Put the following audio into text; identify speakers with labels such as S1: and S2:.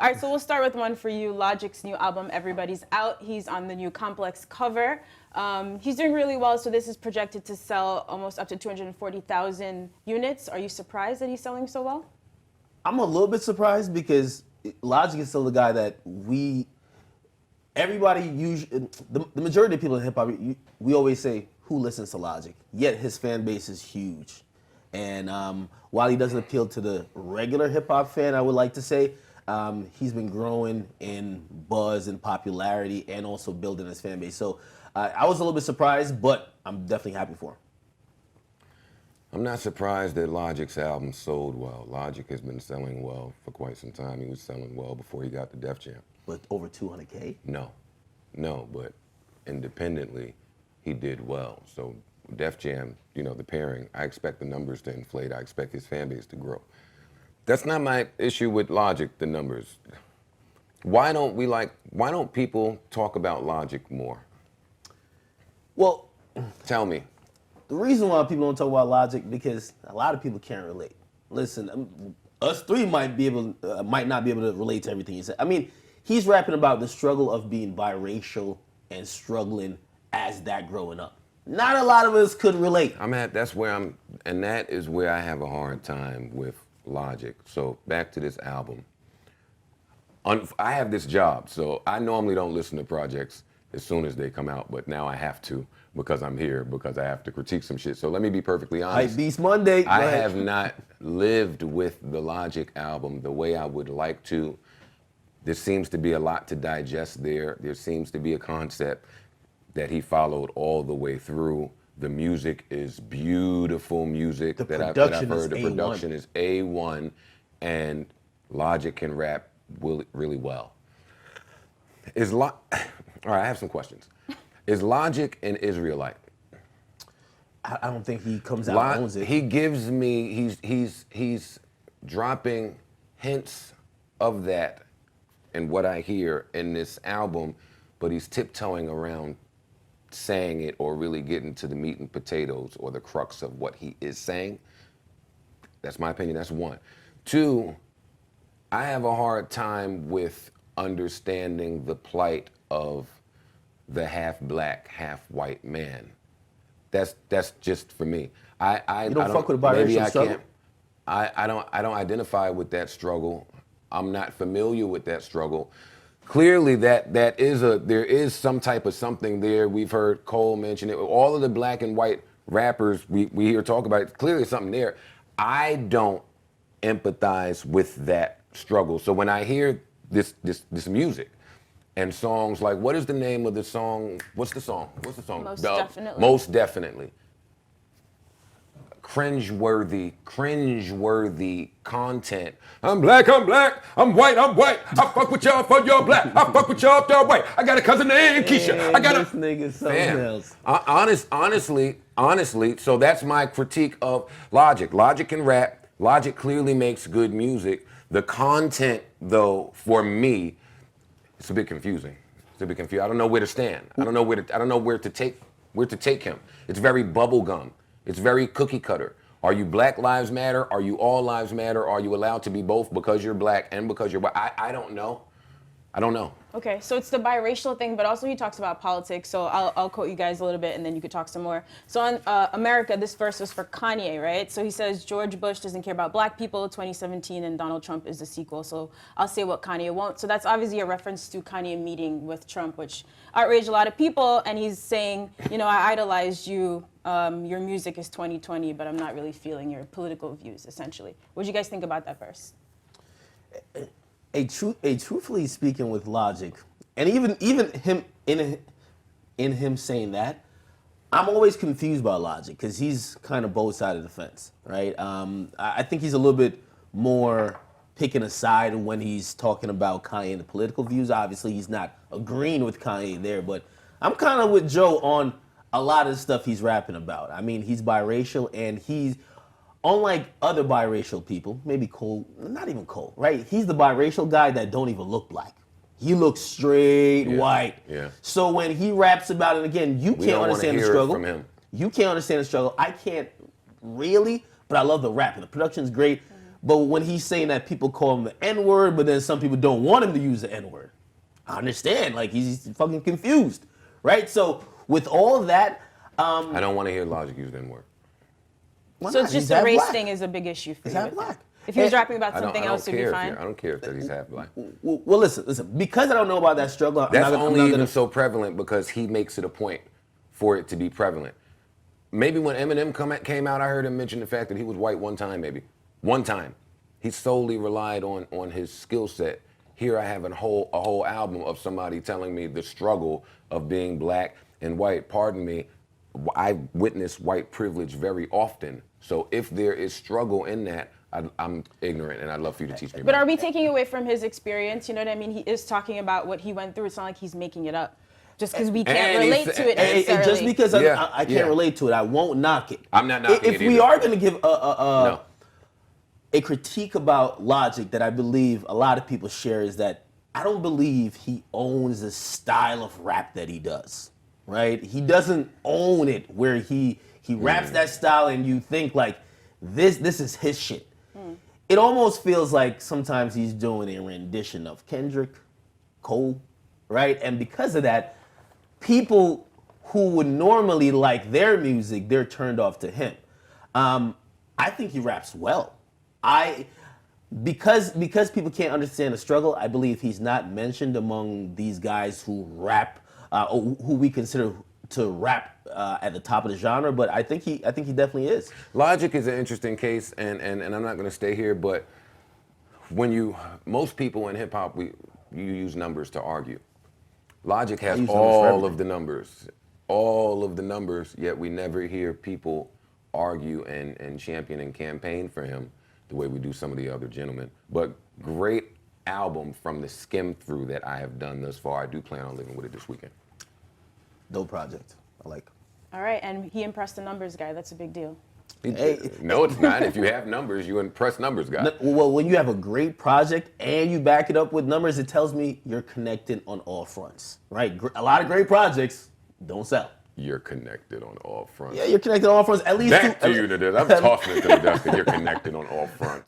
S1: All right, so we'll start with one for you. Logic's new album, Everybody's Out. He's on the new Complex cover. He's doing really well, so this is projected to sell almost up to 240,000 units. Are you surprised that he's selling so well?
S2: I'm a little bit surprised because Logic is still the guy that everybody usually, the majority of people in hip hop, we always say, who listens to Logic? Yet his fan base is huge. And while he doesn't appeal to the regular hip hop fan, I would like to say, he's been growing in buzz and popularity and also building his fan base. So I was a little bit surprised, but I'm definitely happy for him.
S3: I'm not surprised that Logic's album sold well. Logic has been selling well for quite some time. He was selling well before he got to Def Jam.
S2: But over 200K?
S3: No, but independently, he did well. So Def Jam, you know, the pairing, I expect the numbers to inflate. I expect his fan base to grow. That's not my issue with Logic, the numbers. Why don't people talk about Logic more?
S2: Well,
S3: tell me.
S2: The reason why people don't talk about Logic because a lot of people can't relate. Listen, us three might not be able to relate to everything he said. I mean, he's rapping about the struggle of being biracial and struggling as that growing up. Not a lot of us could relate.
S3: And that is where I have a hard time with Logic. So back to this album. I have this job, so I normally don't listen to projects as soon as they come out, but now I have to because I'm here, because I have to critique some shit. So let me be perfectly honest.
S2: Hype Beast Monday.
S3: I have not lived with the Logic album the way I would like to. There seems to be a lot to digest there. There seems to be a concept that he followed all the way through. The music is beautiful music that I've heard. The production is A1, and Logic can rap really well. All right, I have some questions. Is Logic an Israelite?
S2: I don't think he comes out and owns it.
S3: He gives me, he's dropping hints of that in what I hear in this album, but he's tiptoeing around saying it or really getting to the meat and potatoes or the crux of what he is saying. That's my opinion, that's one. Two, I have a hard time with understanding the plight of the half black, half white man. That's just for me.
S2: You don't fuck with a biracial struggle?
S3: I don't identify with that struggle. I'm not familiar with that struggle. Clearly there is some type of something there. We've heard Cole mention it. All of the black and white rappers we hear talk about it, clearly something there. I don't empathize with that struggle. So when I hear this music and songs like, what is the name of the song? What's the song?
S1: Most Definitely.
S3: Most Definitely. Cringeworthy content. I'm black, I'm white. I fuck with y'all for your black. I fuck with y'all for your white. I got a cousin named Keisha.
S2: This nigga's something else.
S3: Honestly, so that's my critique of Logic. Logic can rap. Logic clearly makes good music. The content, though, for me, it's a bit confusing. I don't know where to stand. I don't know where to take him. It's very bubblegum. It's very cookie cutter. Are you Black Lives Matter? Are you All Lives Matter? Are you allowed to be both because you're black and because you're white? I don't know.
S1: Okay, so it's the biracial thing, but also he talks about politics. So I'll quote you guys a little bit, and then you could talk some more. So on America, this verse was for Kanye, right? So he says George Bush doesn't care about black people, 2017, and Donald Trump is the sequel. So I'll say what Kanye won't. So that's obviously a reference to Kanye meeting with Trump, which outraged a lot of people. And he's saying, I idolized you. Your music is 2020, but I'm not really feeling your political views, essentially. What do you guys think about that verse?
S2: Truthfully speaking with Logic, and even him in him saying that, I'm always confused by Logic because he's kind of both sides of the fence, right? I think he's a little bit more picking a side when he's talking about Kanye and the political views. Obviously, he's not agreeing with Kanye there, but I'm kind of with Joe on a lot of the stuff he's rapping about. I mean, he's biracial, and he's, unlike other biracial people, maybe Cole, not even Cole, right? He's the biracial guy that don't even look black. He looks straight white.
S3: Yeah.
S2: So when he raps about it, again, you can't understand the struggle.
S3: From him.
S2: You can't understand the struggle. I can't really, but I love the rap. And the production's great. But when he's saying that people call him the N-word, but then some people don't want him to use the N-word, I understand. Like, he's fucking confused, right? So with all that,
S3: I don't want to hear Logic use the N-word.
S1: So it's just the race thing is a big issue for
S2: He's
S1: you.
S2: half
S1: with
S2: black.
S1: it. If he was rapping about
S3: I don't-
S1: something
S3: I don't
S1: else, it'd be
S3: care
S1: fine.
S3: I don't care that he's half black.
S2: Well, listen. Because I don't know about that struggle,
S3: That's
S2: I'm not
S3: only even
S2: gonna,
S3: so prevalent because he makes it a point for it to be prevalent. Maybe when Eminem came out, I heard him mention the fact that he was white one time, maybe. One time. He solely relied on his skill set. Here I have a whole album of somebody telling me the struggle of being black and white. Pardon me, I witness white privilege very often. So if there is struggle in that, I'm ignorant, and I'd love for you to teach me.
S1: But are we taking away from his experience? You know what I mean? He is talking about what he went through. It's not like he's making it up. Just because we can't
S3: And
S1: relate
S3: he's-
S1: to it
S2: and
S1: necessarily.
S2: just because
S3: Yeah,
S2: I can't
S3: yeah.
S2: relate to it, I won't knock it.
S3: I'm not knocking
S2: If
S3: it
S2: we
S3: either.
S2: are going to give
S3: No.
S2: a critique about Logic that I believe a lot of people share is that I don't believe he owns the style of rap that he does, right? He doesn't own it where he raps that style and you think like this is his shit. It almost feels like sometimes he's doing a rendition of Kendrick, Cole, right? And because of that, people who would normally like their music, they're turned off to him. I think he raps well. Because people can't understand the struggle, I believe he's not mentioned among these guys who rap, or who we consider to rap at the top of the genre. But I think he definitely is.
S3: Logic is an interesting case, and I'm not going to stay here, but most people in hip hop, you use numbers to argue. Logic has all of the numbers, yet we never hear people argue and champion and campaign for him the way we do some of the other gentlemen. But great album from the skim through that I have done thus far. I do plan on living with it this weekend.
S2: Dope project. I like.
S1: All right, and he impressed the numbers guy. That's a big deal.
S3: No, it's not. If you have numbers, you impress numbers, guy.
S2: Well, when you have a great project and you back it up with numbers, it tells me you're connected on all fronts, right? A lot of great projects don't sell.
S3: You're connected on all fronts.
S2: Yeah, you're connected on all fronts. At least
S3: Back to you, Nadeska. I'm tossing it to the desk. You're connected on all fronts.